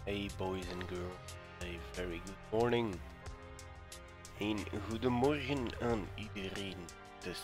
Hey boys and girls, a very good morning. Een goedemorgen aan iedereen. Dus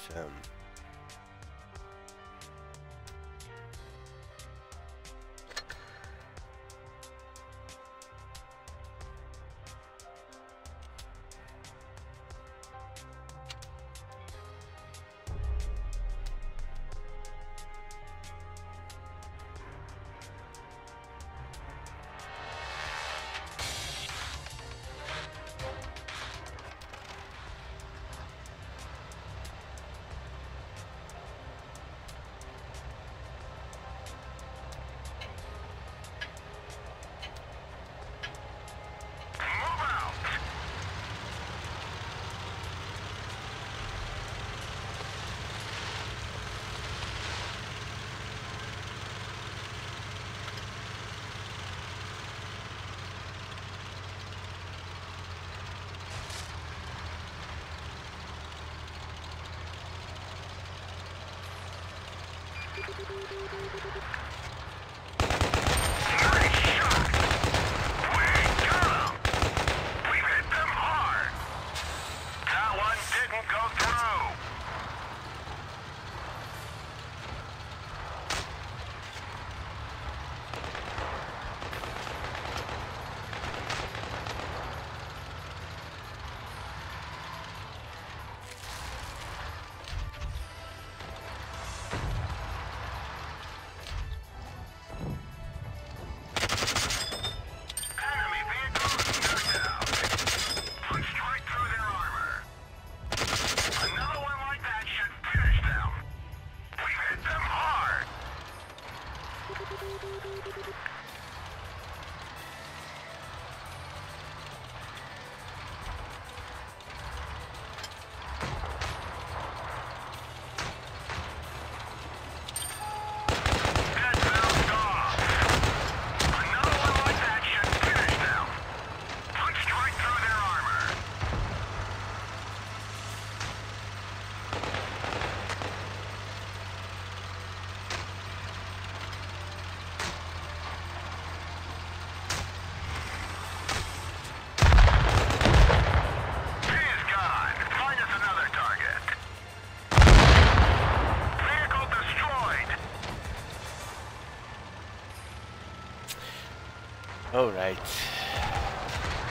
alright,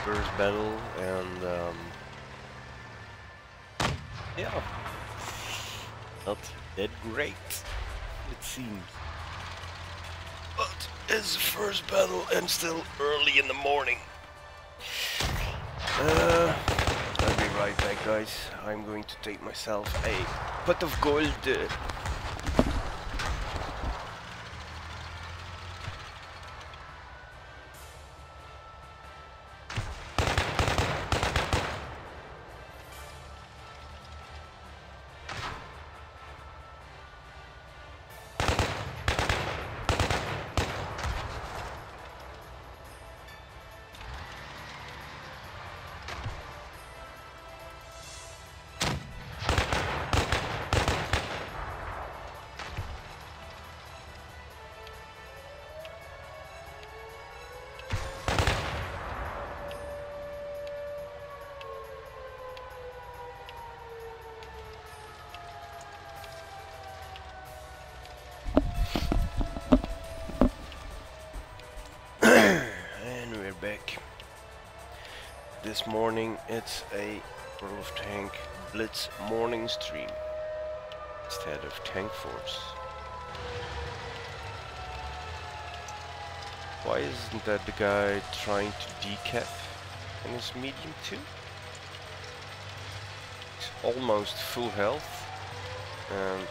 first battle, and yeah, not that great, it seems. But it's the first battle and still early in the morning. I'll be right back, guys. I'm going to take myself a pot of gold. Back. This morning it's a World of Tank Blitz Morning stream instead of Tank Force. Why isn't that the guy trying to decap in his medium too? He's almost full health, and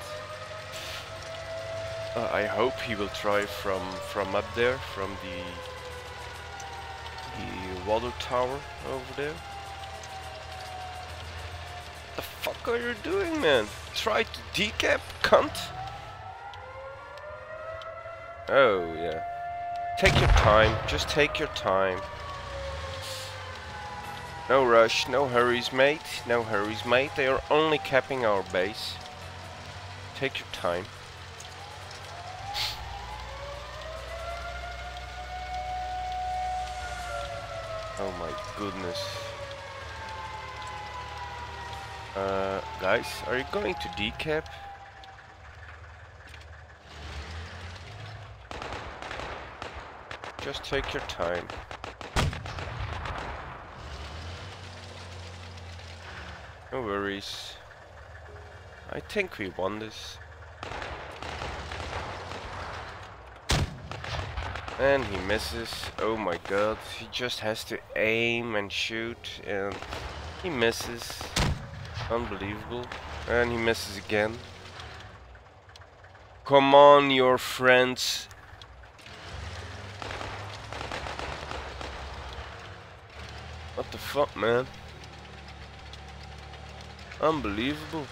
I hope he will try from up there, from the water tower over there. What the fuck are you doing, man? Try to decap, cunt? Oh yeah. Take your time, just take your time. No rush, no hurries, mate. No hurries, mate. They are only capping our base. Take your time. Oh my goodness. Guys, are you going to decap? Just take your time. No worries. I think we won this. And he misses. Oh my god. He just has to aim and shoot and he misses. Unbelievable. And he misses again. Come on, your friends. What the fuck, man? Unbelievable.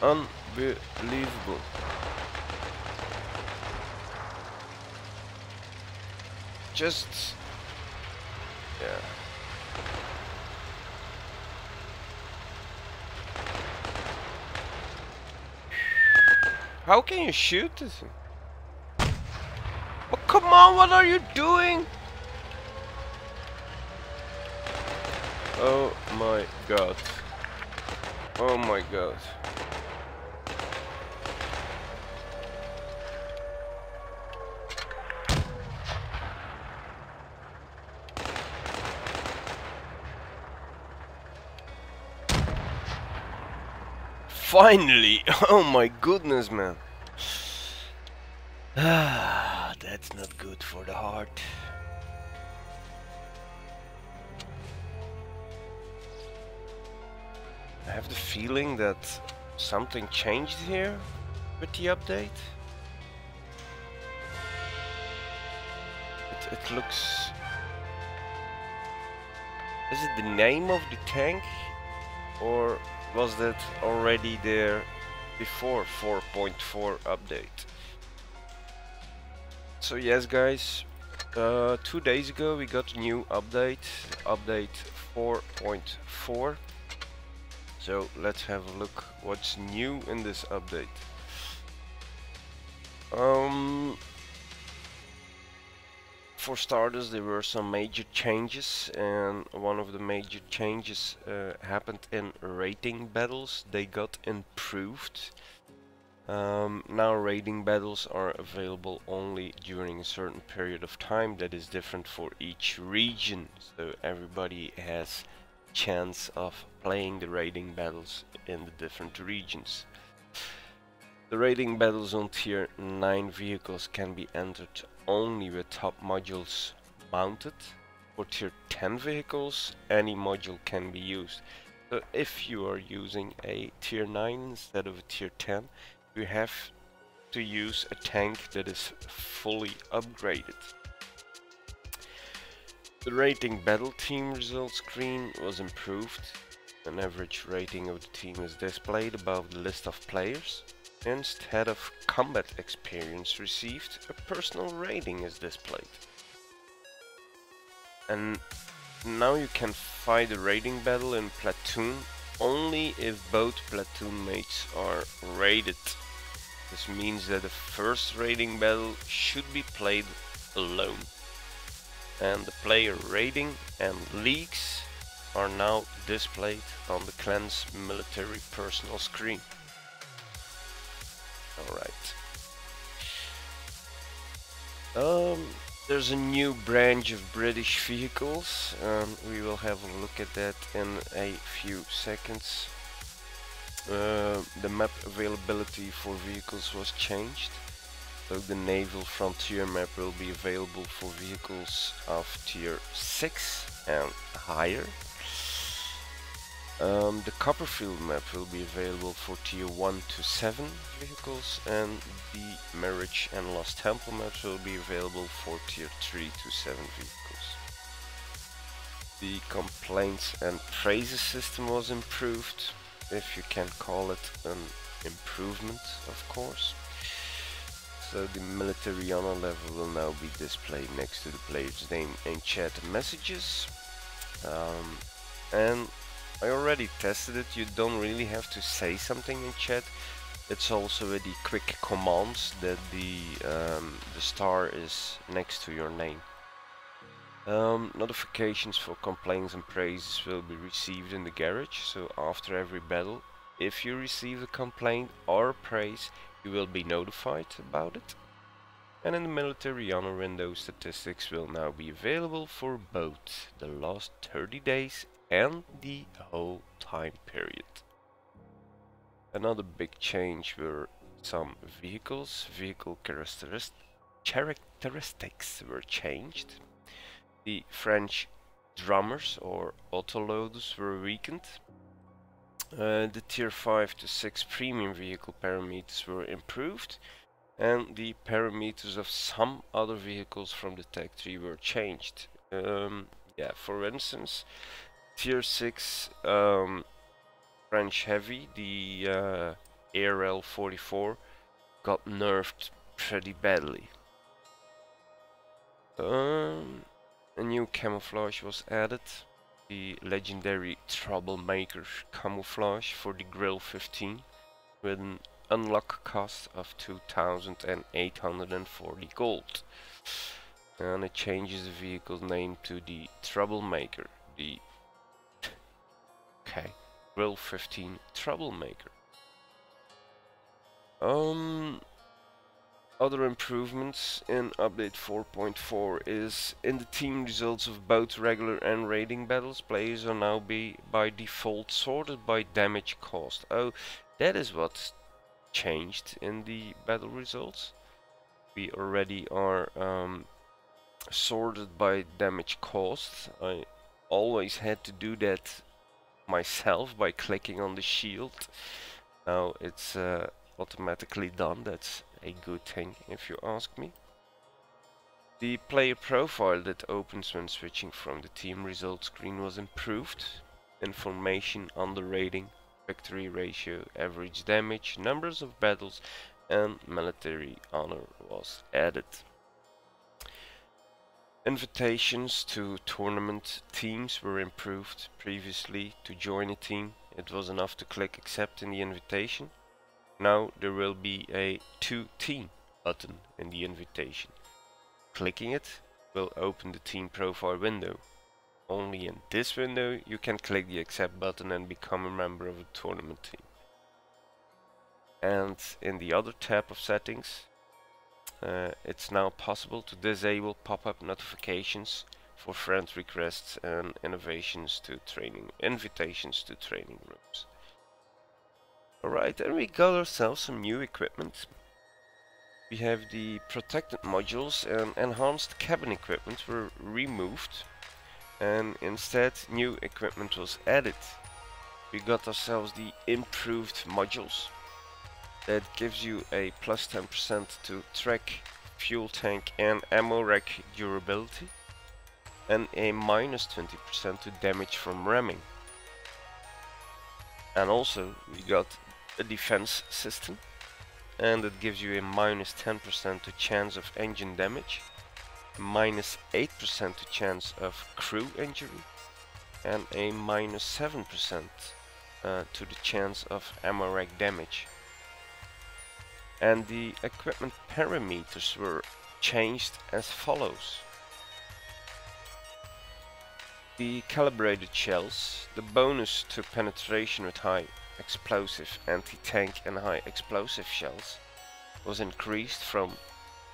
Unbelievable. Just... yeah. How can you shoot this? Oh, come on, what are you doing? Oh my god. Oh my god. Finally! Oh my goodness, man. Ah, that's not good for the heart. I have the feeling that something changed here with the update. It looks... Is it the name of the tank? Or was that already there before 4.4 update? So yes guys, 2 days ago we got a new update, update 4.4. So let's have a look what's new in this update. For starters, there were some major changes, and one of the major changes happened in rating battles. They got improved. Now rating battles are available only during a certain period of time that is different for each region, so everybody has chance of playing the rating battles in the different regions. The rating battles on tier 9 vehicles can be entered only with top modules mounted. For tier 10 vehicles, any module can be used. So if you are using a tier 9 instead of a tier 10, you have to use a tank that is fully upgraded. The rating battle team result screen was improved. An average rating of the team is displayed above the list of players. Instead of combat experience received, a personal rating is displayed. And now you can fight a rating battle in platoon only if both platoon mates are rated. This means that the first rating battle should be played alone. And the player rating and leagues are now displayed on the clan's military personal screen. Alright. There's a new branch of British vehicles. We will have a look at that in a few seconds. The map availability for vehicles was changed. So the Naval Frontier map will be available for vehicles of tier 6 and higher. The Copperfield map will be available for tier 1 to 7 vehicles, and the Marriage and Lost Temple maps will be available for tier 3 to 7 vehicles. The complaints and praises system was improved, if you can call it an improvement, of course. So the military honor level will now be displayed next to the player's name in chat messages. And I already tested it. You don't really have to say something in chat. It's also with the quick commands that the star is next to your name. Notifications for complaints and praises will be received in the garage, so after every battle, if you receive a complaint or praise, you will be notified about it. And in the military honor window, statistics will now be available for both the last 30 days and the whole time period. Another big change were some vehicles. Vehicle characteristics were changed. The French drummers or autoloaders were weakened. The tier 5 to 6 premium vehicle parameters were improved, and the parameters of some other vehicles from the tech tree were changed. Yeah, for instance, tier 6 French heavy, the ARL 44, got nerfed pretty badly. A new camouflage was added, the legendary Troublemaker camouflage for the Grill 15, with an unlock cost of 2,840 gold. And it changes the vehicle's name to the Troublemaker, the Grill 15 Troublemaker. Other improvements in update 4.4 is in the team results of both regular and raiding battles, players are now by default sorted by damage caused. Oh, that is what's changed in the battle results. We already are sorted by damage caused. I always had to do that myself by clicking on the shield. Now it's automatically done. That's a good thing if you ask me. The player profile that opens when switching from the team results screen was improved. Information on the rating, victory ratio, average damage, numbers of battles and military honor was added. Invitations to tournament teams were improved. Previously, to join a team, it was enough to click accept in the invitation. Now there will be a to team button in the invitation. Clicking it will open the team profile window. Only in this window you can click the accept button and become a member of a tournament team. And in the other tab of settings, it's now possible to disable pop-up notifications for friend requests and invitations to training rooms. Alright, and we got ourselves some new equipment. We have the protected modules and enhanced cabin equipment were removed, and instead new equipment was added. We got ourselves the improved modules that gives you a plus 10% to track, fuel tank and ammo rack durability, and a minus 20% to damage from ramming. And also we got a defense system, and it gives you a minus 10% to chance of engine damage, minus 8% to chance of crew injury, and a minus 7% to the chance of ammo rack damage. And the equipment parameters were changed as follows. The calibrated shells, the bonus to penetration with high explosive, anti-tank and high explosive shells was increased from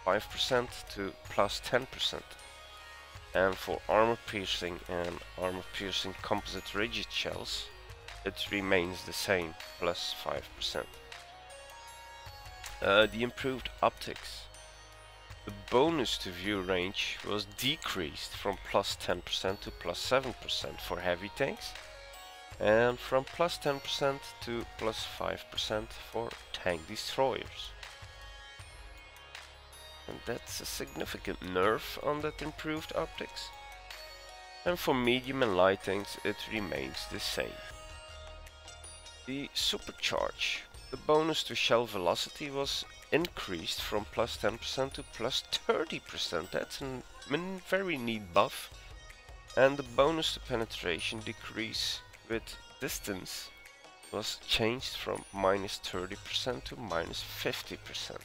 5% to plus 10%. And for armor piercing and armor piercing composite rigid shells, it remains the same, plus 5%. The improved optics. The bonus to view range was decreased from plus 10% to plus 7% for heavy tanks, and from plus 10% to plus 5% for tank destroyers. And that's a significant nerf on that improved optics. And for medium and light tanks it remains the same. The supercharge. The bonus to shell velocity was increased from plus 10% to plus 30%. That's a very neat buff. And the bonus to penetration decrease with distance was changed from minus 30% to minus 50%,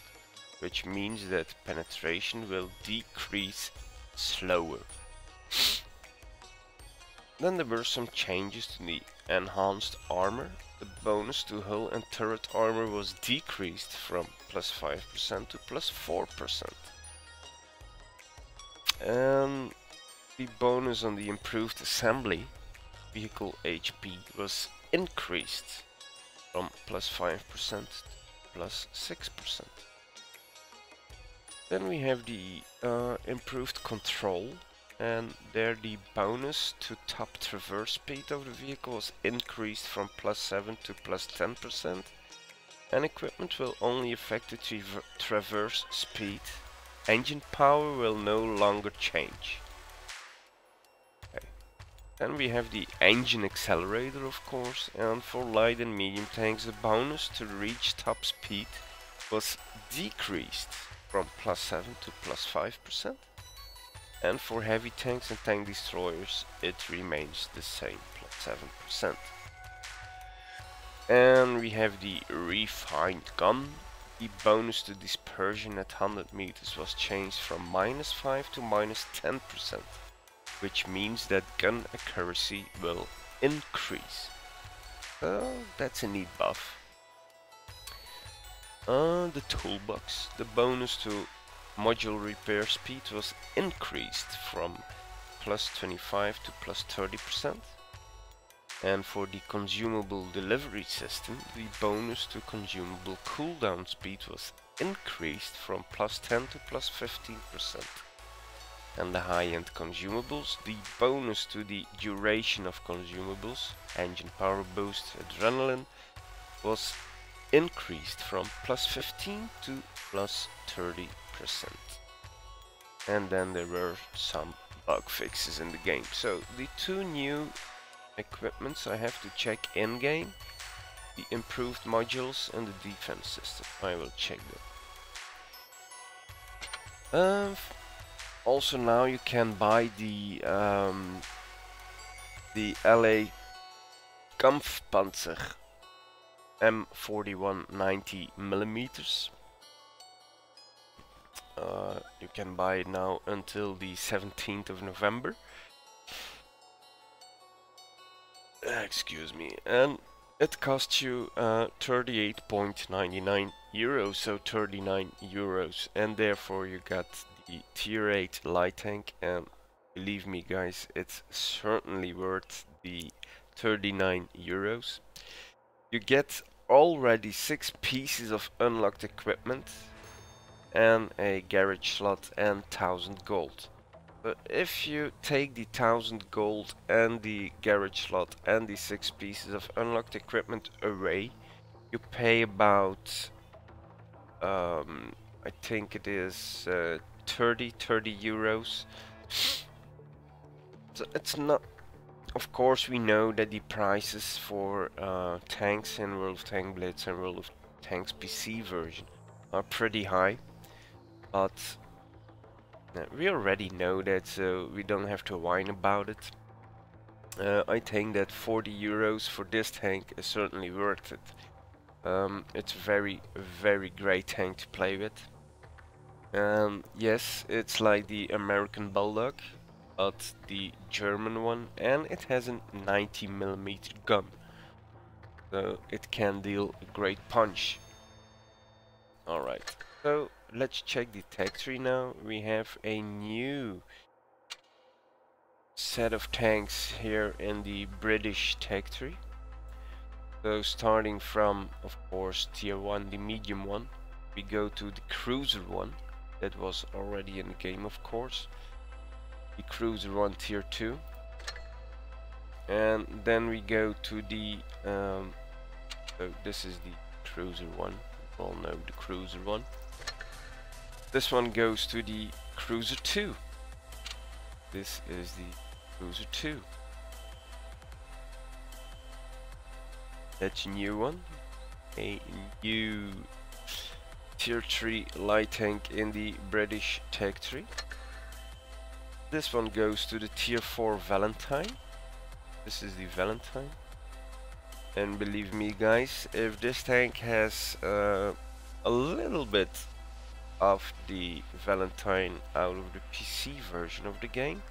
which means that penetration will decrease slower. Then there were some changes to the enhanced armor. The bonus to hull and turret armor was decreased from plus 5% to plus 4%. And the bonus on the improved assembly vehicle HP was increased from plus 5% to plus 6%. Then we have the improved control, and there the bonus to top traverse speed of the vehicle was increased from plus 7 to plus 10%, and equipment will only affect the traverse speed. Engine power will no longer change. Okay. Then we have the engine accelerator, of course, and for light and medium tanks the bonus to reach top speed was decreased from plus 7 to plus 5%. And for heavy tanks and tank destroyers it remains the same, plus 7%. And we have the refined gun. The bonus to dispersion at 100 meters was changed from minus 5 to minus 10%, which means that gun accuracy will increase. So that's a neat buff. The toolbox. The bonus to module repair speed was increased from plus 25 to plus 30%. And for the consumable delivery system, the bonus to consumable cooldown speed was increased from plus 10 to plus 15%. And the high-end consumables, the bonus to the duration of consumables, engine power boost, adrenaline, was increased from plus 15 to plus 30%. And then there were some bug fixes in the game. So the two new equipments I have to check in game: the improved modules and the defense system. I will check them. Also now you can buy the LA Kampfpanzer M41 90mm. You can buy it now until the 17th of November. Excuse me. And it costs you 38.99 euros, so 39 euros, and therefore you got the tier 8 light tank, and believe me guys, it's certainly worth the 39 euros. You get already 6 pieces of unlocked equipment and a garage slot and 1000 gold. But if you take the 1000 gold and the garage slot and the 6 pieces of unlocked equipment away, you pay about I think it is 30 euros. So it's not, of course we know that the prices for tanks in World of Tank Blitz and World of Tanks PC version are pretty high, but we already know that, so we don't have to whine about it. I think that 40 euros for this tank is certainly worth it. It's very great tank to play with. Yes, it's like the American Bulldog, but the German one, and it has a 90mm gun, so it can deal a great punch. Alright, so let's check the tech tree now. We have a new set of tanks here in the British tech tree. So starting from, of course, tier 1, the medium one, we go to the cruiser one, that was already in the game, of course. The cruiser one tier 2. And then we go to the, so this is the cruiser one, you all know the cruiser one. This one goes to the cruiser 2. This is the cruiser 2. That's a new one. A new tier 3 light tank in the British tech tree. This one goes to the tier 4 Valentine. This is the Valentine. And believe me guys, if this tank has a little bit of the Valentine out of the PC version of the game,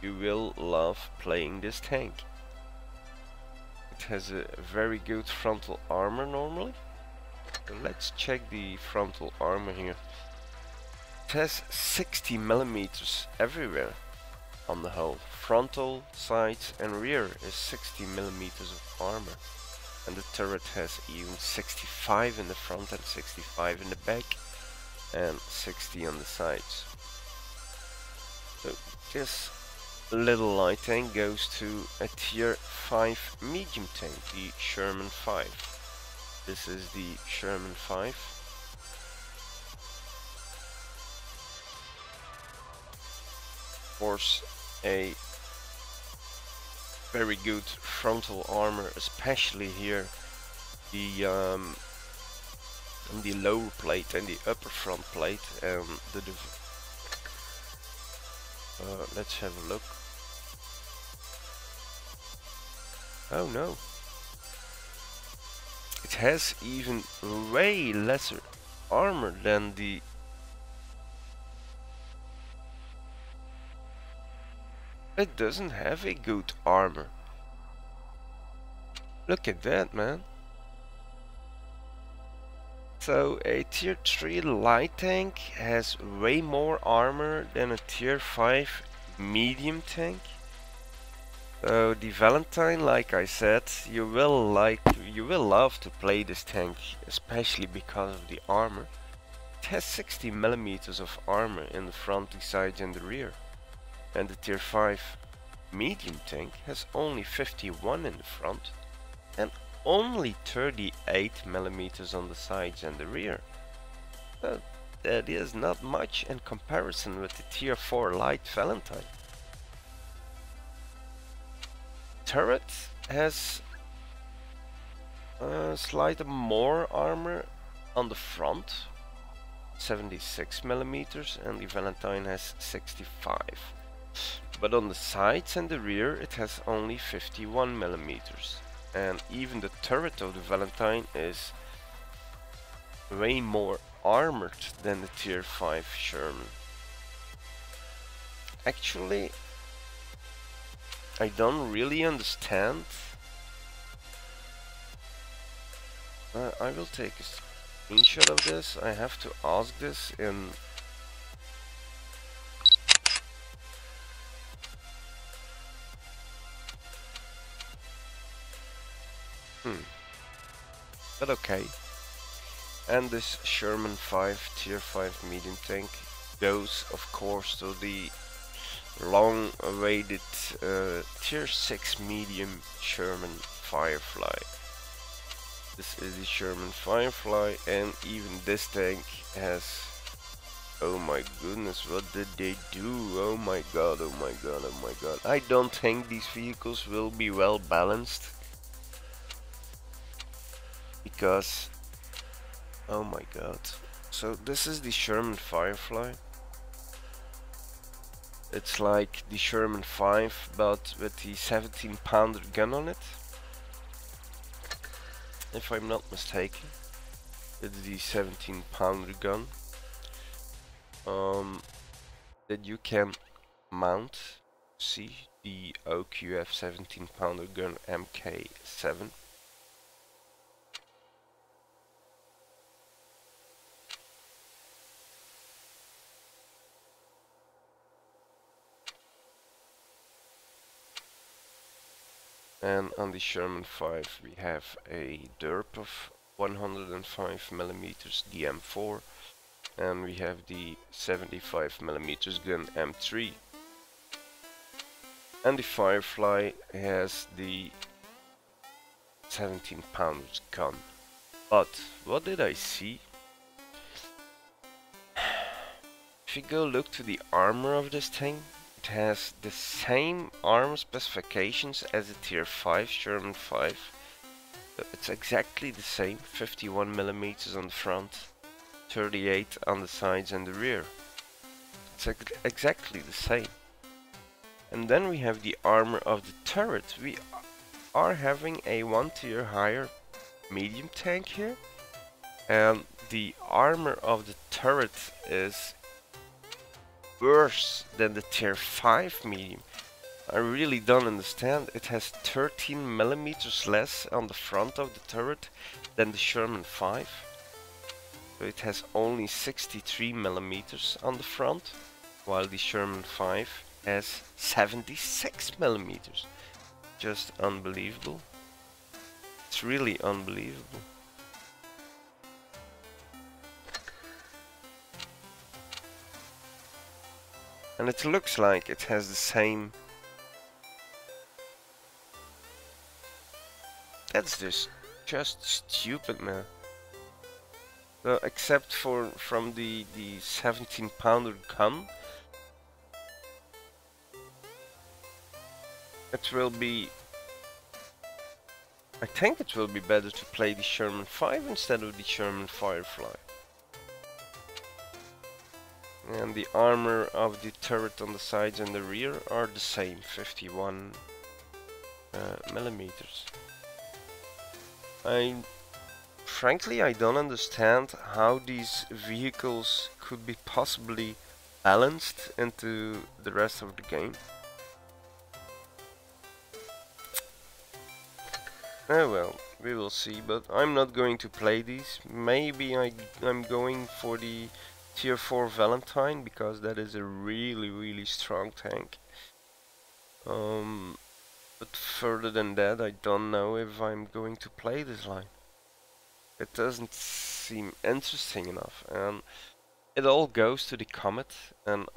You will love playing this tank. It has a very good frontal armor normally. So let's check the frontal armor here. It has 60 millimeters everywhere on the hull. Frontal, sides and rear is 60 millimeters of armor. And the turret has even 65 in the front and 65 in the back and 60 on the sides. So this little light tank goes to a tier 5 medium tank, the Sherman 5. This is the Sherman 5. Of course, a very good frontal armor, especially here the lower plate and the upper front plate, and let's have a look. Oh no, it has even way lesser armor than the it doesn't have a good armor. Look at that, man. So a tier 3 light tank has way more armor than a tier 5 medium tank. So the Valentine, like I said, you will love to play this tank, especially because of the armor. It has 60 millimeters of armor in the front, the sides and the rear. And the tier 5 medium tank has only 51 in the front and only 38 millimeters on the sides and the rear. So that is not much in comparison with the tier 4 light Valentine. Turret has slightly more armor on the front, 76 millimeters, and the Valentine has 65. But on the sides and the rear it has only 51 millimeters. And even the turret of the Valentine is way more armored than the tier 5 Sherman. Actually, I don't really understand. I will take a screenshot of this. I have to ask this in but okay. And this Sherman 5 tier 5 medium tank goes of course to the long awaited tier 6 medium Sherman Firefly. This is the Sherman Firefly, and even this tank has, oh my goodness, what did they do? Oh my god, oh my god, oh my god. I don't think these vehicles will be well balanced, because oh my god. So this is the Sherman Firefly. It's like the Sherman 5 but with the 17-pounder gun on it, if I'm not mistaken. It's the 17-pounder gun that you can mount. See the OQF 17-pounder gun MK7. And on the Sherman 5 we have a derp of 105 millimeters DM4, and we have the 75 millimeters gun M3. And the Firefly has the 17-pounder gun. But what did I see? If you go look to the armor of this thing, it has the same armor specifications as a tier 5 Sherman 5. So it's exactly the same, 51 millimeters on the front, 38 on the sides and the rear. It's exactly the same. And then we have the armor of the turret. We are having a 1 tier higher medium tank here, and the armor of the turret is worse than the tier 5 medium. I really don't understand. It has 13 millimeters less on the front of the turret than the Sherman 5. So it has only 63 millimeters on the front, while the Sherman 5 has 76 millimeters. Just unbelievable. It's really unbelievable. And it looks like it has the same. That's just stupid, man. So except for from the 17-pounder gun, it will be. I think it will be better to play the Sherman 5 instead of the Sherman Firefly. And the armor of the turret on the sides and the rear are the same, 51 millimeters. Frankly, I don't understand how these vehicles could be possibly balanced into the rest of the game. Oh well, we will see, but I'm not going to play these. Maybe I'm going for the Tier 4 Valentine, because that is a really strong tank. But further than that, I don't know if I'm going to play this line. It doesn't seem interesting enough, and it all goes to the Comet, and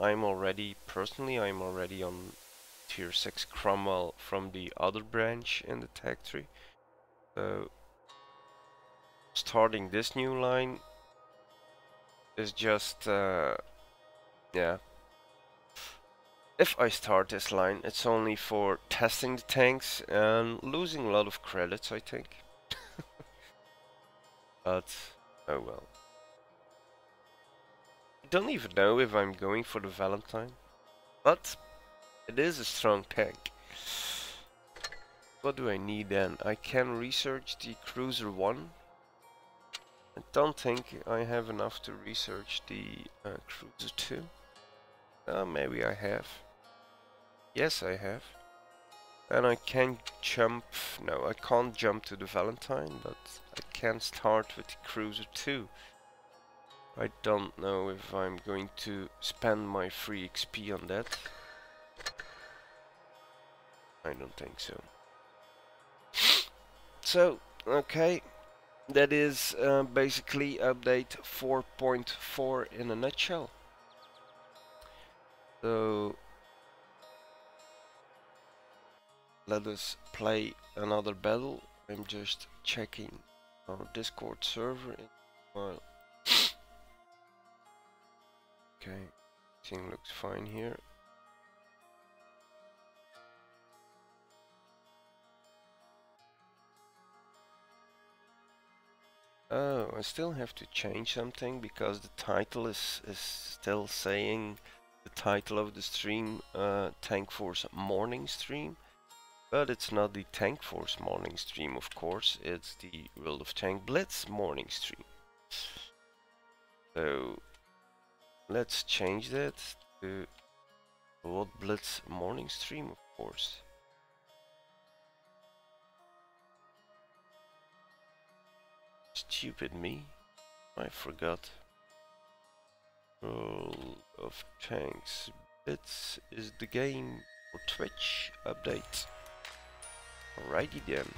personally, I'm already on Tier 6 Cromwell from the other branch in the tech tree. So starting this new line is just, yeah. If I start this line, it's only for testing the tanks and losing a lot of credits, I think. But, oh well. I don't even know if I'm going for the Valentine, but it is a strong tank. What do I need then? I can research the Cruiser 1. I don't think I have enough to research the Cruiser 2. Maybe I have. Yes, I have. And I can jump. No, I can't jump to the Valentine, but I can start with the Cruiser 2. I don't know if I'm going to spend my free XP on that. I don't think so. So, okay. That is basically update 4.4 in a nutshell. So let us play another battle. I'm just checking our Discord server. Well, okay, everything looks fine here. Oh, I still have to change something because the title is still saying the title of the stream, Tank Force Morning Stream. But it's not the Tank Force morning stream, of course, it's the World of Tank Blitz morning stream. So let's change that to WoT Blitz morning stream, of course. Stupid me, I forgot. World of Tanks Blitz is the game for Twitch update. Alrighty then.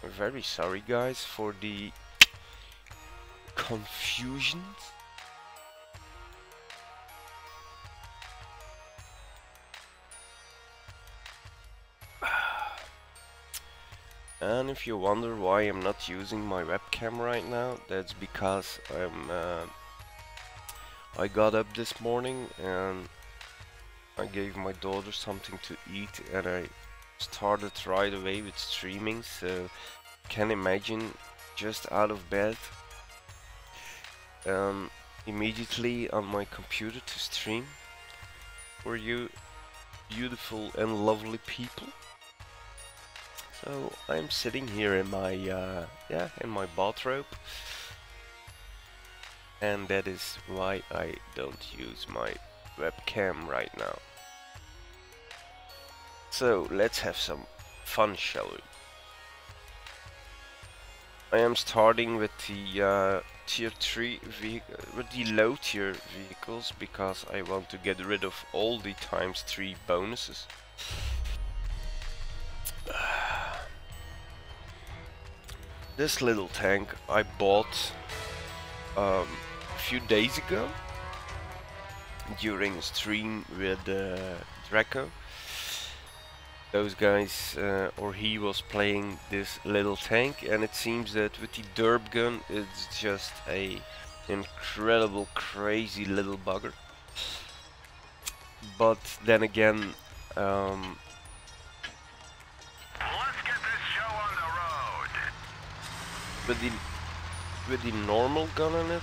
I'm very sorry guys for the confusion. And if you wonder why I'm not using my webcam right now, that's because I got up this morning and I gave my daughter something to eat and I started right away with streaming, so can imagine just out of bed immediately on my computer to stream for you beautiful and lovely people. So I'm sitting here in my in my bathrobe, and that is why I don't use my webcam right now. So let's have some fun, shall we? I am starting with the tier 3 with the low tier vehicles because I want to get rid of all the ×3 bonuses. This little tank I bought a few days ago during a stream with Draco. Those guys, or he was playing this little tank, and it seems that with the derp gun it's just a incredible crazy little bugger. But then again, let's get this show on the road. with the normal gun on it,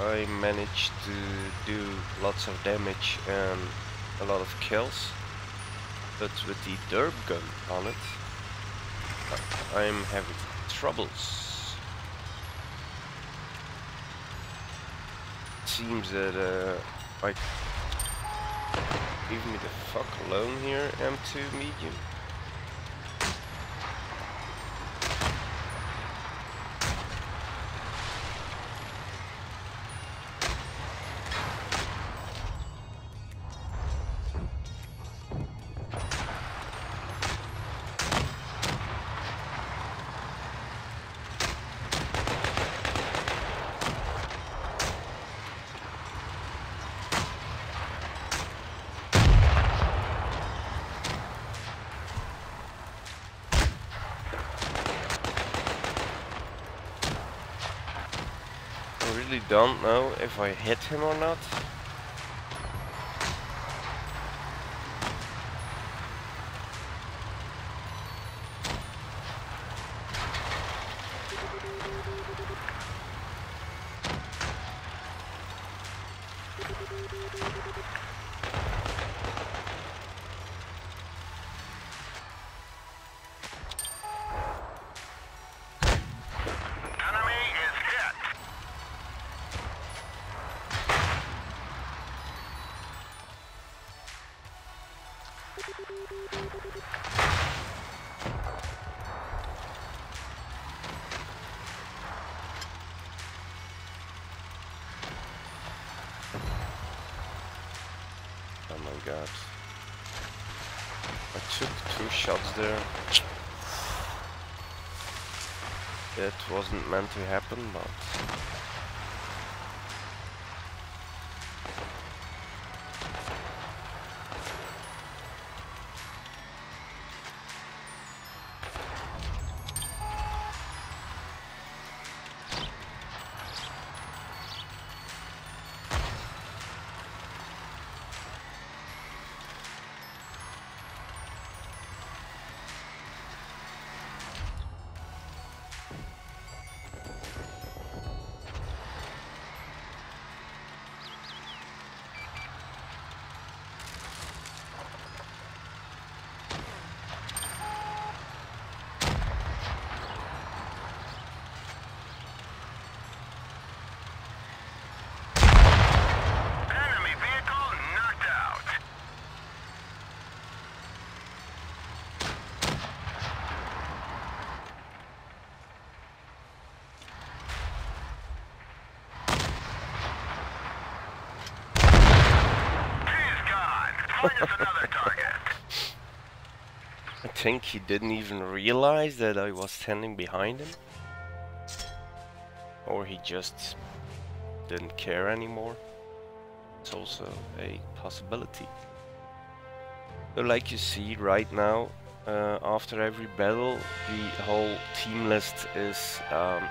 I managed to do lots of damage and a lot of kills. But with the derp gun on it, I'm having troubles. It seems that leave me the fuck alone here, M2 medium. I really don't know if I hit him or not. Oh my god. I took 2 shots there. That wasn't meant to happen, but... Another target. I think he didn't even realize that I was standing behind him. Or he just didn't care anymore. It's also a possibility. So like you see right now, after every battle, the whole team list is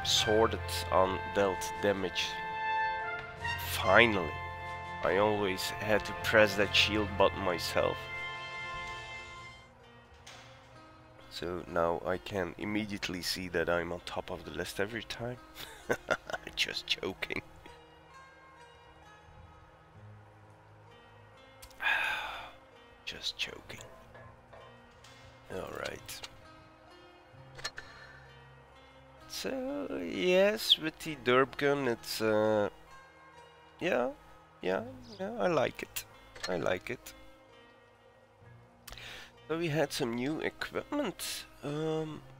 sorted on dealt damage. Finally. I always had to press that shield button myself. So now I can immediately see that I'm on top of the list every time. Just joking. Just joking. Alright. So, yes, with the derp gun it's yeah, I like it. I like it. So we had some new equipment.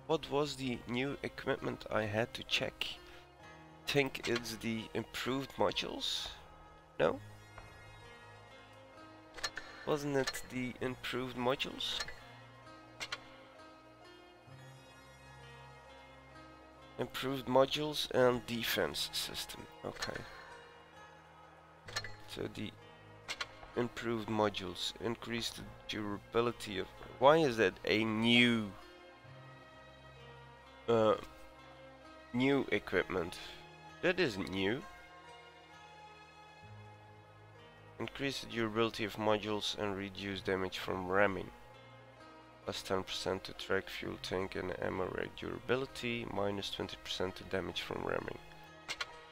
What was the new equipment I had to check? Think it's the improved modules? No? Wasn't it the improved modules? Improved modules and defense system. Okay. So the improved modules increase the durability of... Why is that a new new equipment? That isn't new. Increase the durability of modules and reduce damage from ramming. Plus 10% to track, fuel tank and ammo rack durability. Minus 20% to damage from ramming.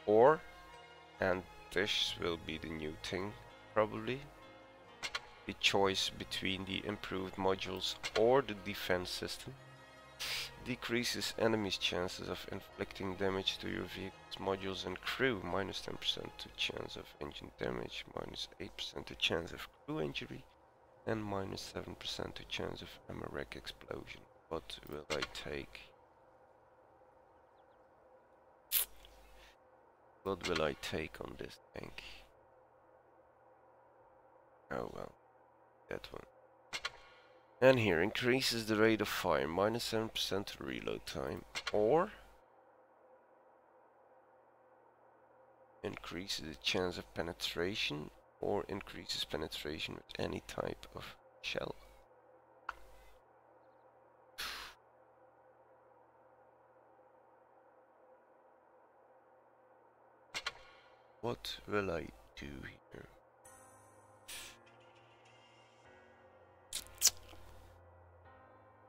Or, and this will be the new thing probably, the choice between the improved modules or the defense system. Decreases enemies' chances of inflicting damage to your vehicle's modules and crew. Minus 10% to chance of engine damage. Minus 8% to chance of crew injury. And minus 7% to chance of ammo rack explosion. What will I take? What will I take on this tank? Oh well, that one. And here, increases the rate of fire, minus 7% reload time, or increases the chance of penetration, or increases penetration with any type of shell. What will I do here?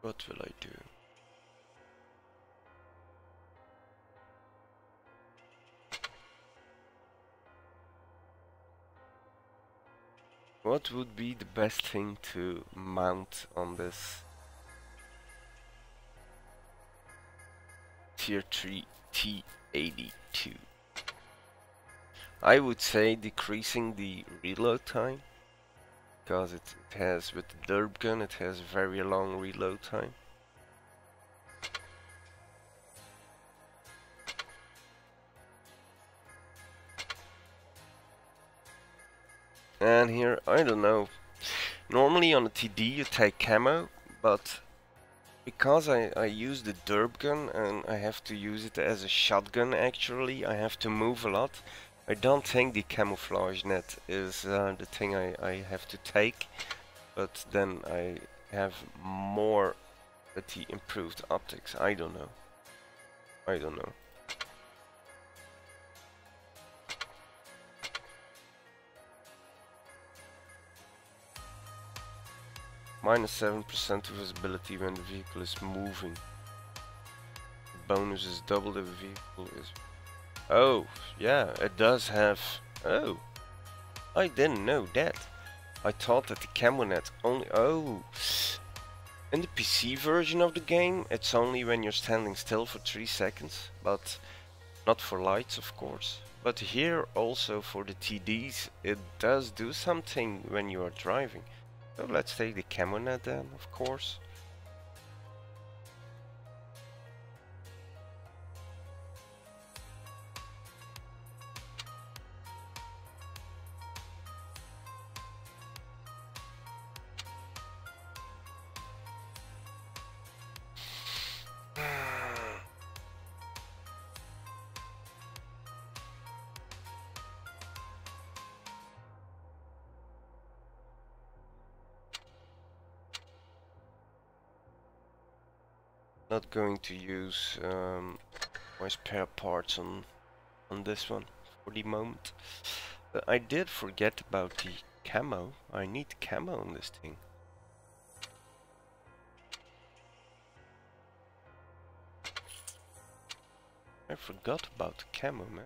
What will I do? What would be the best thing to mount on this Tier 3 T82? I would say decreasing the reload time, because it has, with the derp gun, it has very long reload time. And here, I don't know, normally on a TD you take camo, but because I use the derp gun and I have to use it as a shotgun actually, I have to move a lot. I don't think the camouflage net is the thing I have to take, but then I have more with the improved optics. I don't know. I don't know. Minus 7% visibility when the vehicle is moving. The bonus is double if the vehicle is... Oh, yeah, it does have... Oh, I didn't know that. I thought that the camo net only... Oh, in the PC version of the game, it's only when you're standing still for 3 seconds, but not for lights, of course. But here also for the TDs, it does do something when you are driving. So let's take the camo net then, of course. Not going to use my spare parts on this one for the moment. But I did forget about the camo. I need camo on this thing. I forgot about the camo, man.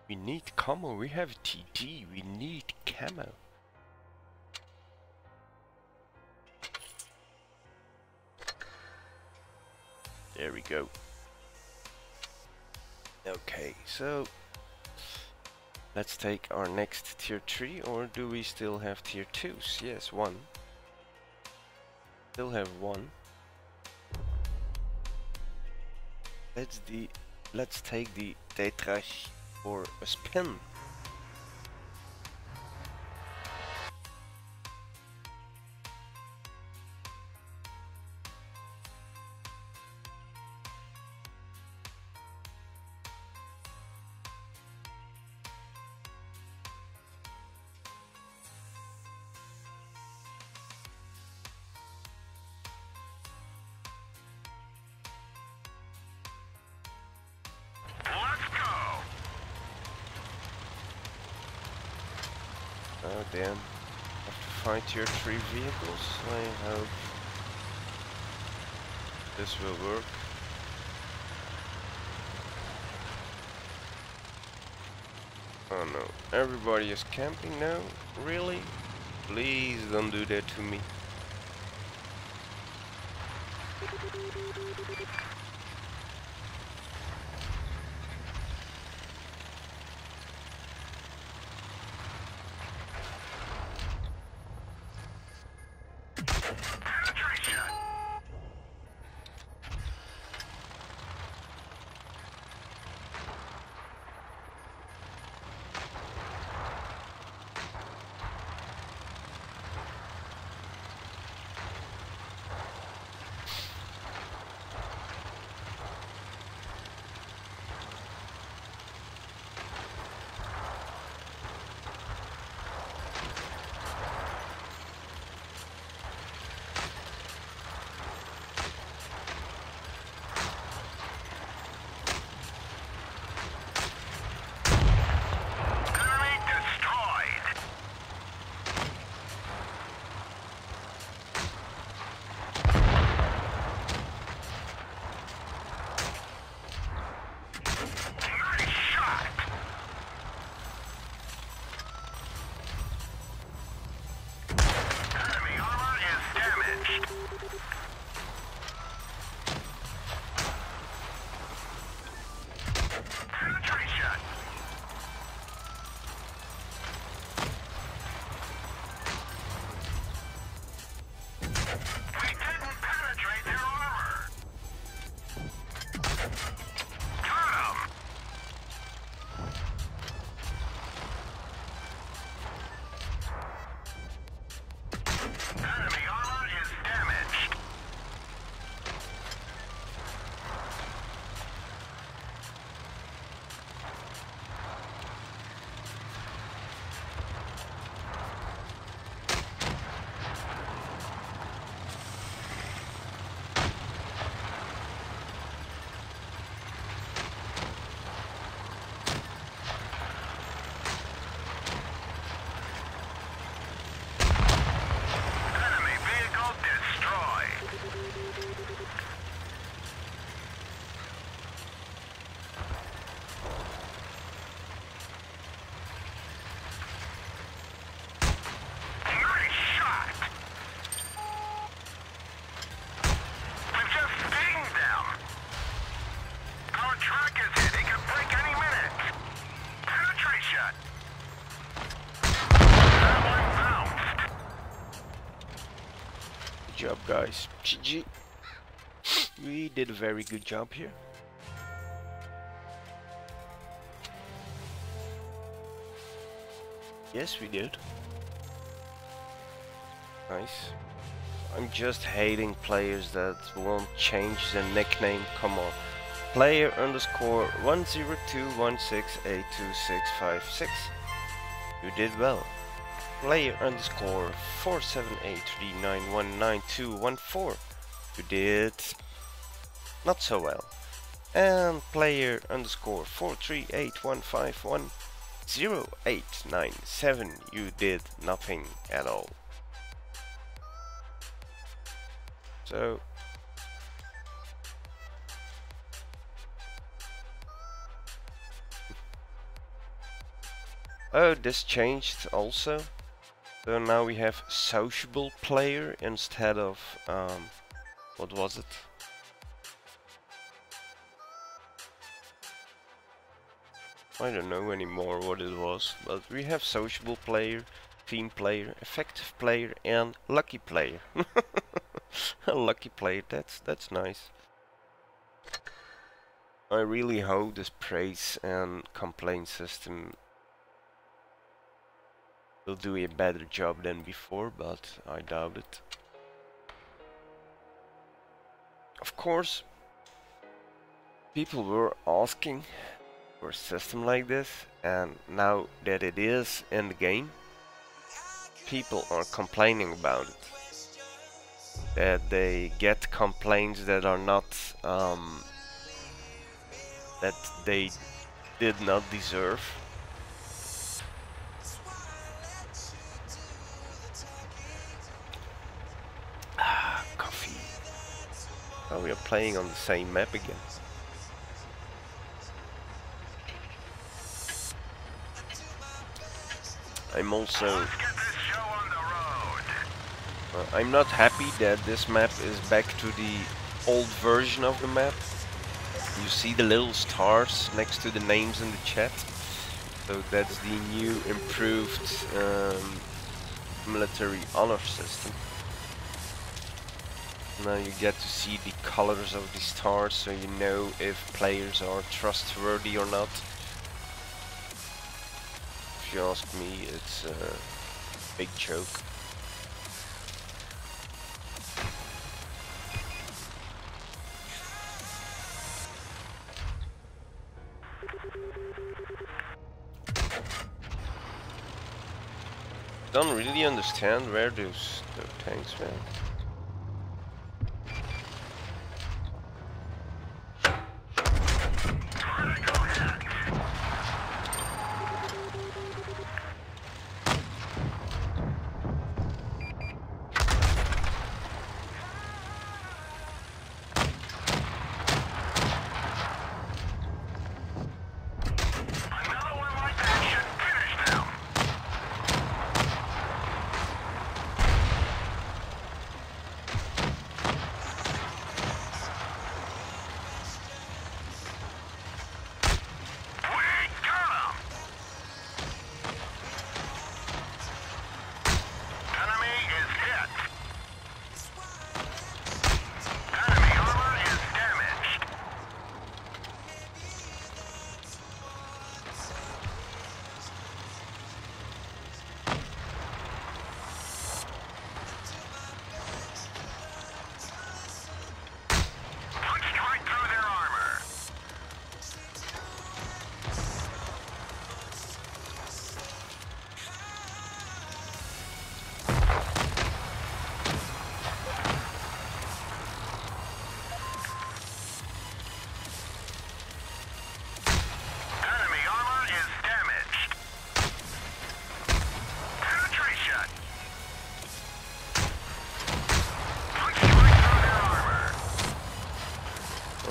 We need camo. We have TD. We need camo. There we go. Okay, so let's take our next tier 3, or do we still have tier 2s? Yes, one. Still have one. Let's take the Tetrash for a spin. Oh damn. Have to find your 3 vehicles. I hope this will work. Oh no. Everybody is camping now? Really? Please don't do that to me. Good job, guys. GG. We did a very good job here. Yes, we did. Nice. I'm just hating players that won't change their nickname. Come on. Player underscore 10216822656. You did well. Player underscore 47839199214. You did not so well. And player underscore 43815108997. You did nothing at all. So oh, this changed also. So now we have sociable player instead of what was it? I don't know anymore what it was, but we have sociable player, team player, effective player and lucky player. Lucky player, that's nice. I really hope this praise and complaint system will do a better job than before, but I doubt it. Of course, people were asking for a system like this, and now that it is in the game, people are complaining about it. That they get complaints that are not that they did not deserve. Coffee. Oh, we are playing on the same map again. I'm also I'm not happy that this map is back to the old version of the map. You see the little stars next to the names in the chat. So that's the new improved military honor system. Now you get to see the colors of the stars, so you know if players are trustworthy or not. If you ask me, it's a big joke. Don't really understand where those tanks went.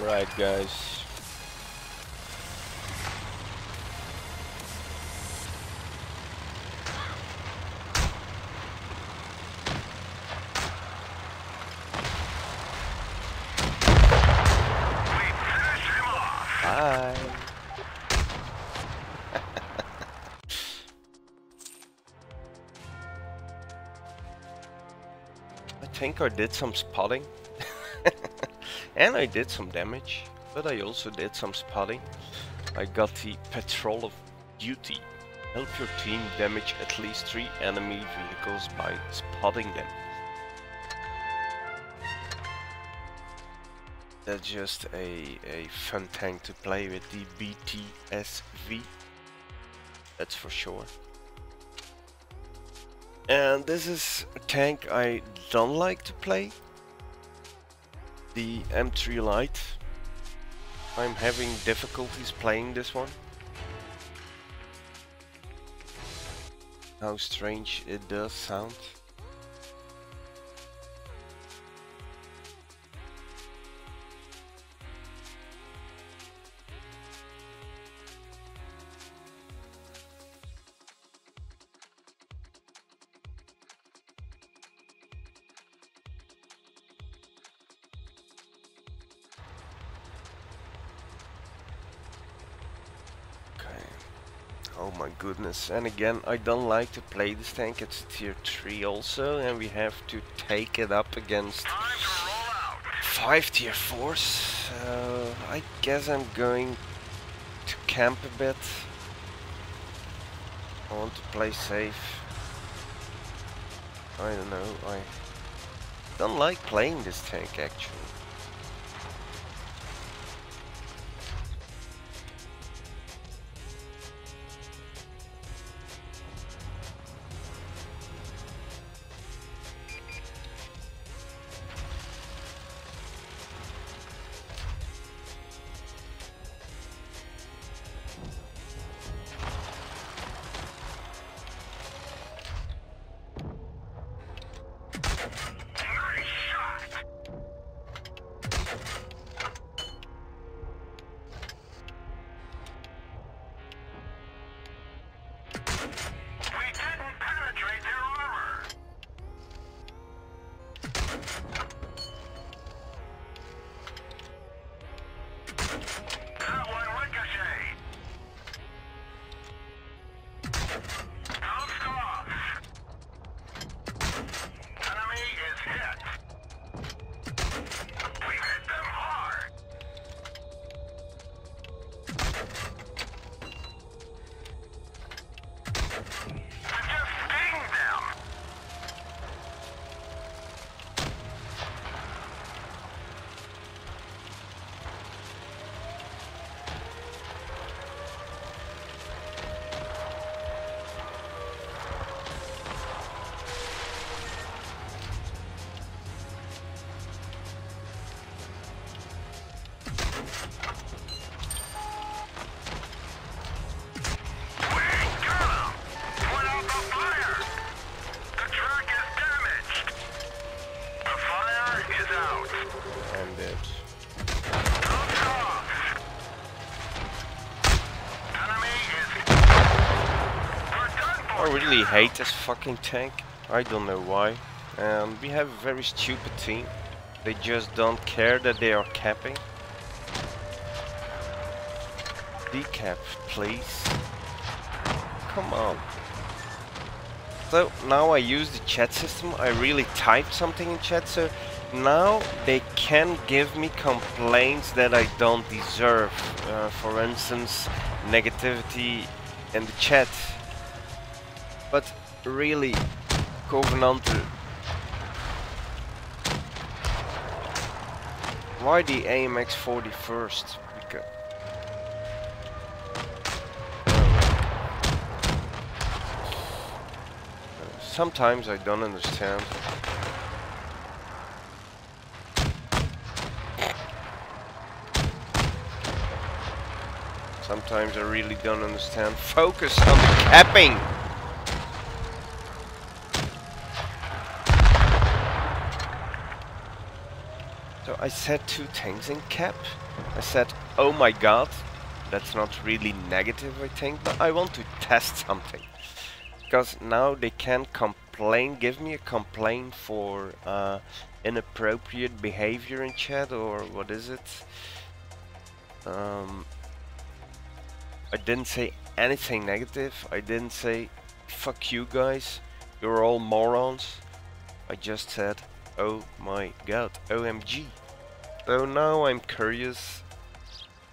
Alright guys. Bye. I think I did some spotting. And I did some damage, but I also did some spotting. I got the Patrol of Duty. Help your team damage at least 3 enemy vehicles by spotting them. That's just a fun tank to play with, the BTSV. That's for sure. And this is a tank I don't like to play. The M3 Lite. I'm having difficulties playing this one. How strange it does sound. Oh my goodness, and again, I don't like to play this tank. It's tier 3 also, and we have to take it up against 5 tier 4s, so I guess I'm going to camp a bit. I want to play safe. I don't know, I don't like playing this tank actually. I really hate this fucking tank. I don't know why. And we have a very stupid team. They just don't care that they are capping. Decap, please. Come on. So now I use the chat system. I really typed something in chat, so now they can give me complaints that I don't deserve. For instance, negativity in the chat. But really, Covenanter, why the AMX 41st? Because sometimes I don't understand. Sometimes I really don't understand. Focus on the capping! So I set 2 tanks in cap. I said, oh my god, that's not really negative I think, but I want to test something. Because now they can complain, give me a complaint for inappropriate behavior in chat, or what is it? I didn't say anything negative. I didn't say, fuck you guys, you're all morons. I just said, oh my god, OMG. So now I'm curious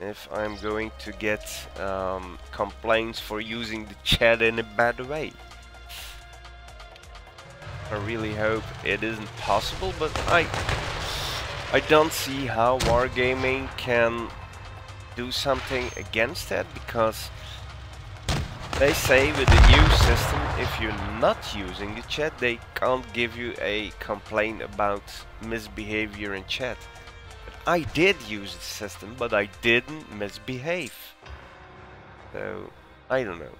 if I'm going to get complaints for using the chat in a bad way. I really hope it isn't possible, but I don't see how Wargaming can do something against that, because they say with the new system, if you're not using the chat, they can't give you a complaint about misbehavior in chat. But I did use the system, but I didn't misbehave. So, I don't know.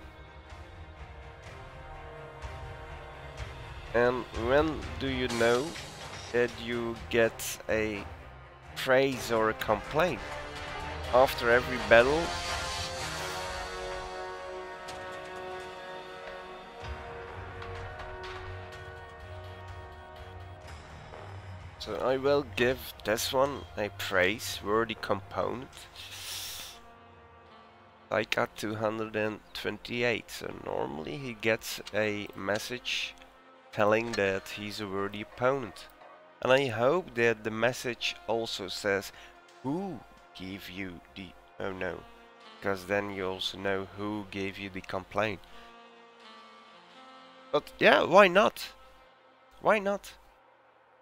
And when do you know that you get a praise or a complaint? After every battle? So I will give this one a praise-worthy component. I got 228, so normally he gets a message telling that he's a worthy opponent. And I hope that the message also says who gave you the... Oh no, because then you also know who gave you the complaint. But yeah, why not? Why not?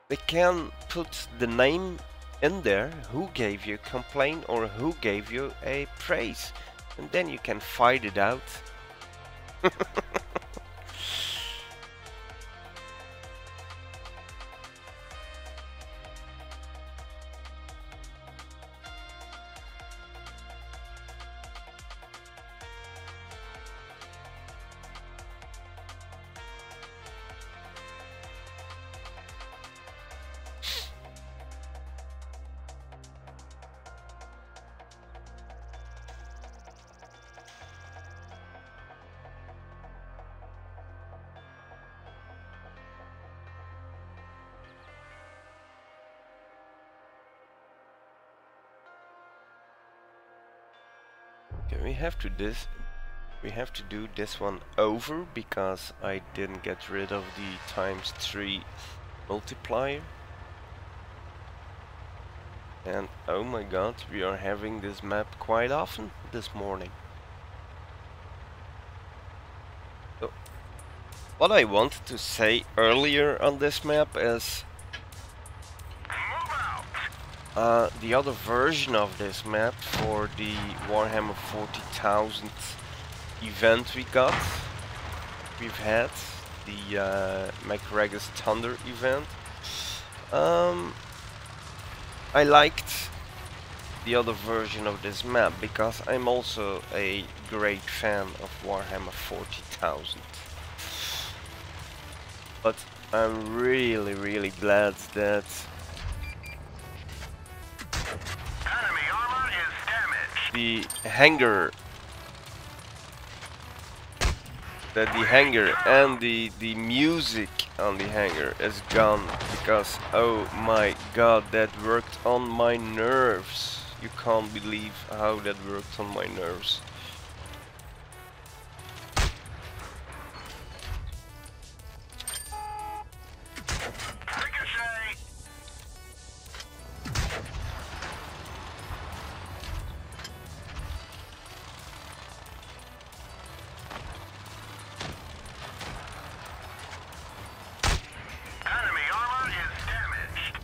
They can put the name in there, who gave you a complaint or who gave you a praise. And then you can fight it out. Okay, we have to do this one over because I didn't get rid of the ×3 multiplier. And oh my god, we are having this map quite often this morning. So, what I wanted to say earlier on this map is the other version of this map for the Warhammer 40,000 event we've had the MacRegus Thunder event. I liked the other version of this map because I'm also a great fan of Warhammer 40,000. But I'm really glad that Enemy armor is damaged. the hangar and the music on the hangar is gone, because oh my god, that worked on my nerves. You can't believe how that worked on my nerves. Ricochet. Enemy armor is damaged.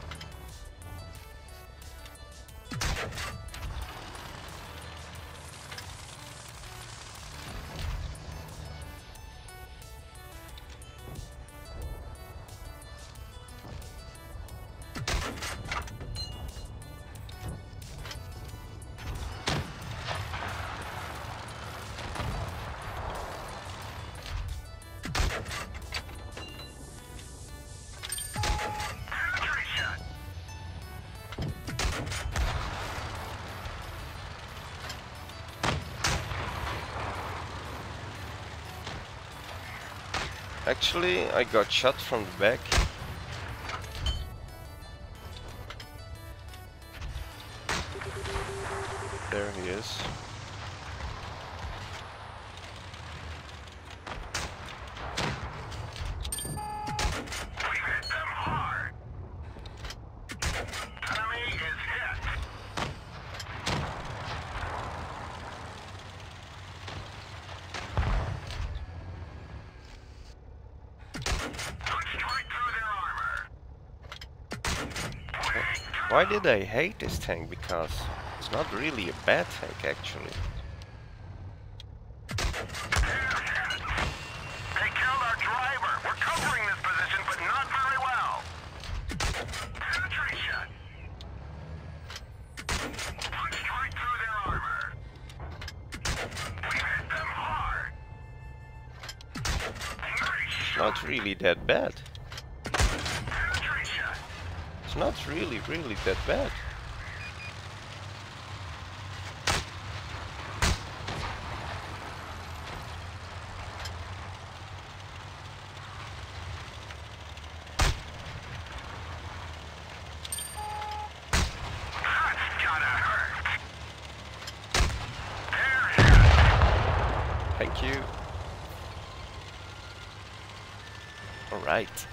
Penetration. Actually, I got shot from the back. There he is. We hit them hard. Enemy is hit. Punched right through their armor. Why did I hate this tank? Because it's not really a bad tank actually. They killed our driver. We're covering this position, but not very well. Penetration. Punched right through their armor. We hit them hard. Nice shot. Not really that bad. Penetration. It's not really that bad. That's gotta hurt. They're hit. Thank you. Alright.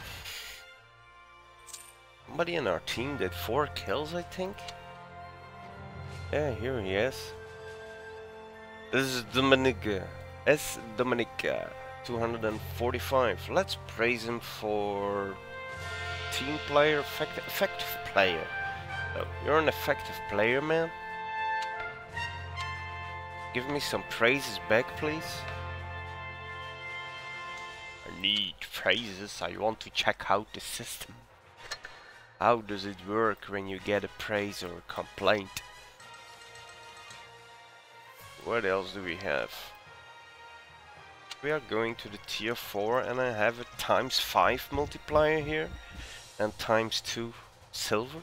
somebody in our team did 4 kills, I think. Yeah, here he is. This is Dominic. S. Dominic 245. Let's praise him for team player, effective player. So, you're an effective player, man. Give me some praises back, please. I need praises. I want to check out the system. How does it work when you get a praise or a complaint? What else do we have? We are going to the tier 4 and I have a ×5 multiplier here and ×2 silver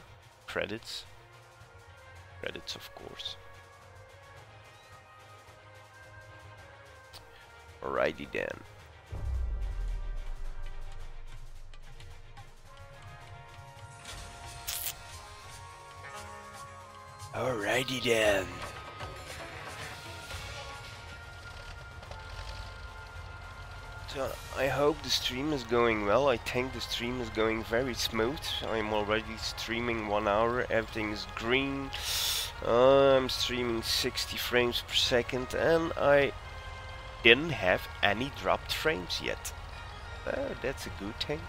credits. Credits, of course. Alrighty then. Alrighty then. So I hope the stream is going well. I think the stream is going very smooth. I'm already streaming 1 hour. Everything is green. I'm streaming 60 frames per second and I didn't have any dropped frames yet. That's a good thing.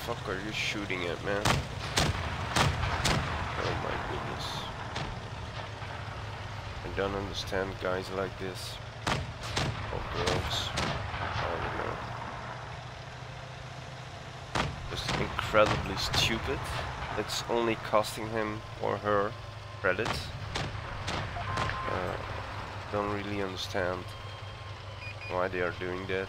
Fuck are you shooting at, man? Oh my goodness. I don't understand guys like this. Or girls. I don't know. Just incredibly stupid. It's only costing him or her credits. Don't really understand why they are doing that.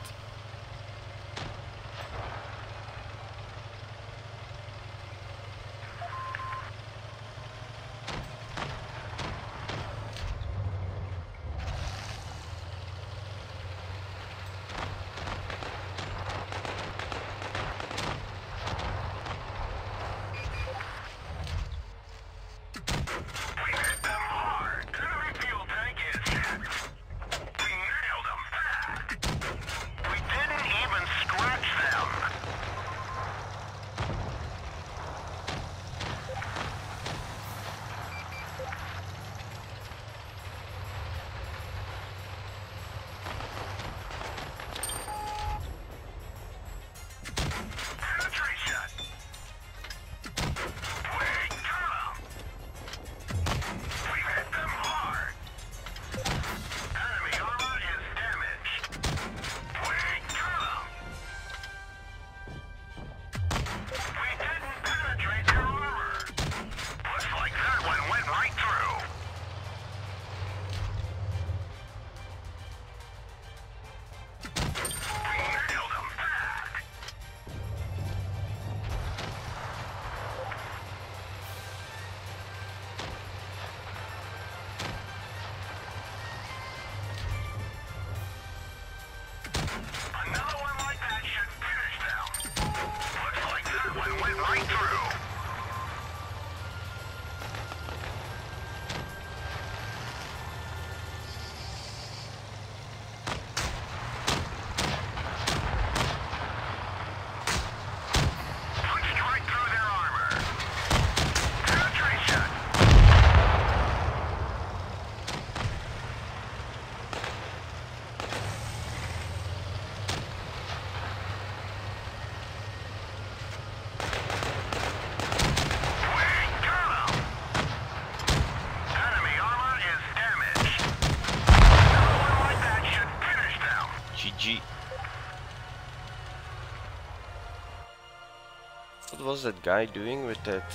What was that guy doing with that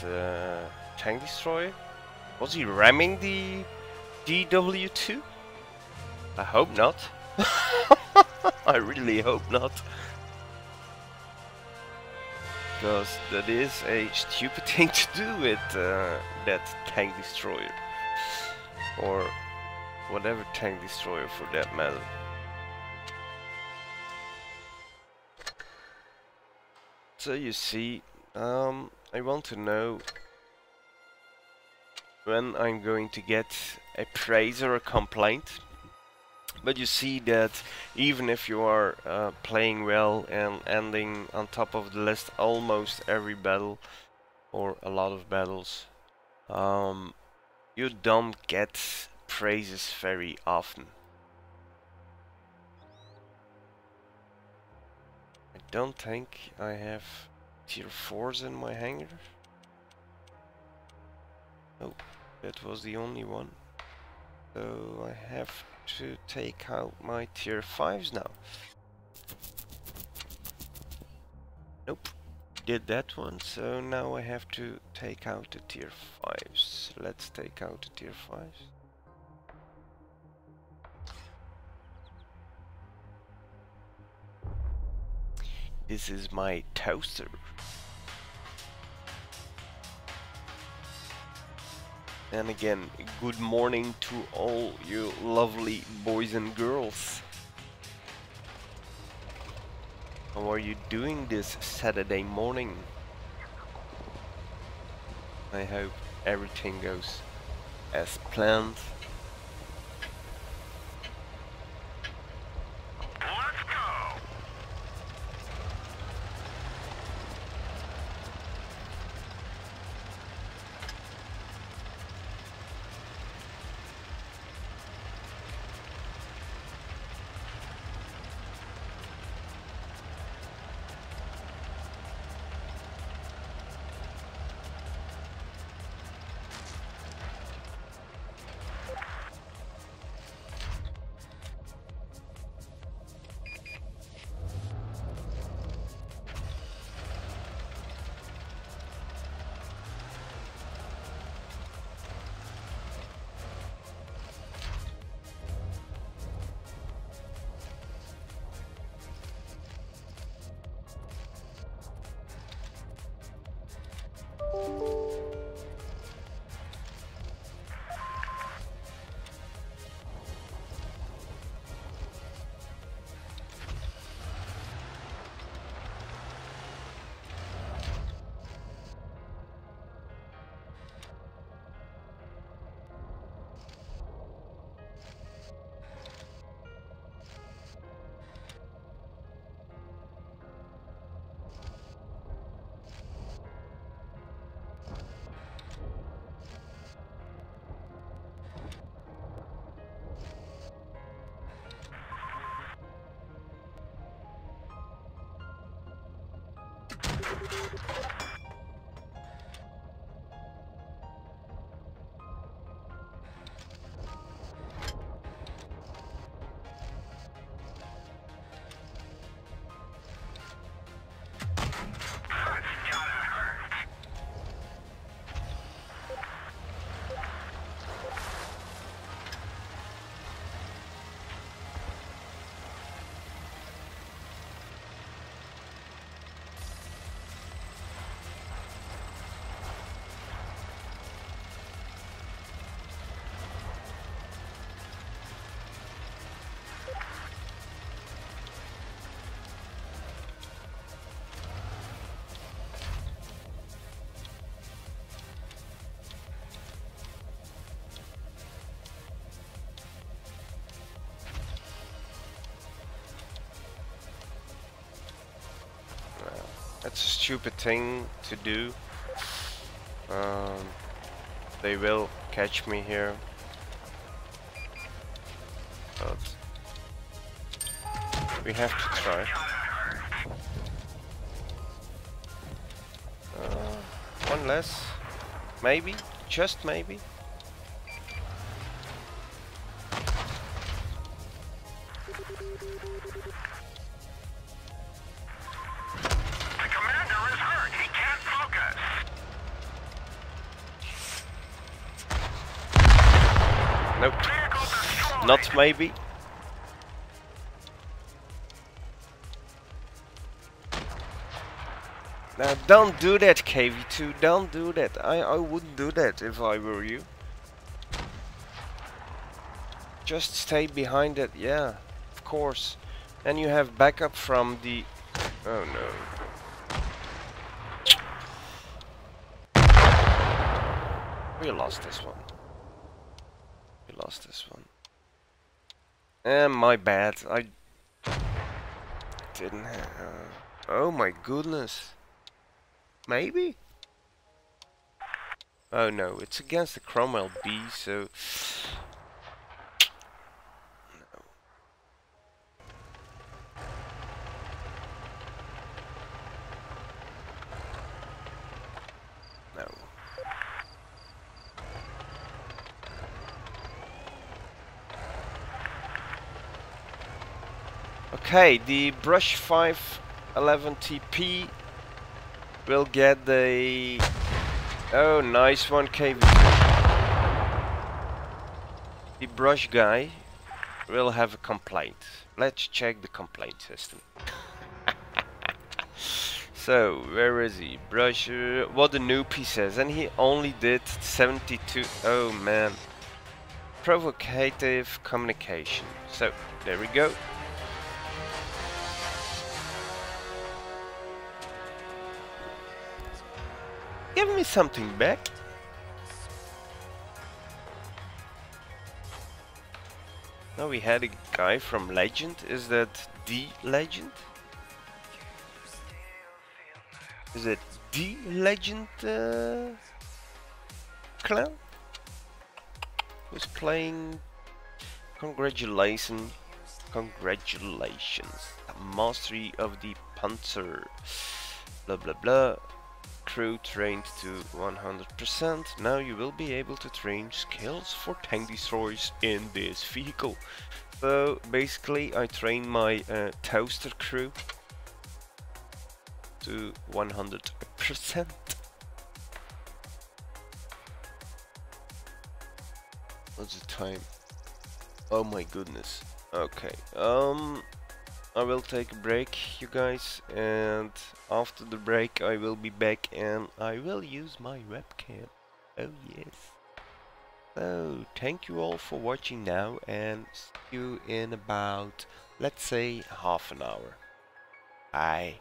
tank destroyer? Was he ramming the DW2? I hope not. I really hope not. Because that is a stupid thing to do with that tank destroyer. Or whatever tank destroyer for that matter. So you see, I want to know when I'm going to get a praise or a complaint. But you see that even if you are playing well and ending on top of the list almost every battle or a lot of battles, you don't get praises very often. I don't think I have tier 4s in my hangar. Oh, that was the only one. So I have to take out my tier 5s now. Nope, did that one, so now I have to take out the tier 5s. Let's take out the tier 5s. This is my toaster. And again, good morning to all you lovely boys and girls. How are you doing this Saturday morning? I hope everything goes as planned. Let's go! That's a stupid thing to do. They will catch me here. But we have to try. One less. Maybe. Just maybe. Nope. Not maybe. Now don't do that, KV2. Don't do that. I wouldn't do that if I were you. Just stay behind it. Yeah, of course. And you have backup from the... Oh no. We lost this one. We lost this one. And my bad. I didn't have... oh my goodness. Maybe? Oh no, it's against the Cromwell B, so... no. No. Okay, the Brush 511 TP will get the... oh, nice one, KV. The Brush guy will have a complaint. Let's check the complaint system. So, where is he? Brush, what the noob he says, and he only did 72. Oh man. Provocative communication. So, there we go. Give me something back. Now we had a guy from Legend. Is that the Legend? Is it the Legend clan? Who's playing? Congratulations. Congratulations. Mastery of the Panzer. Blah blah blah. Crew trained to 100%. Now you will be able to train skills for tank destroyers in this vehicle. So basically I train my toaster crew to 100%. What's the time? Oh my goodness. Okay. I will take a break, you guys, and after the break I will be back and I will use my webcam. Oh yes. So, thank you all for watching now, and see you in about, let's say, half an hour. Bye.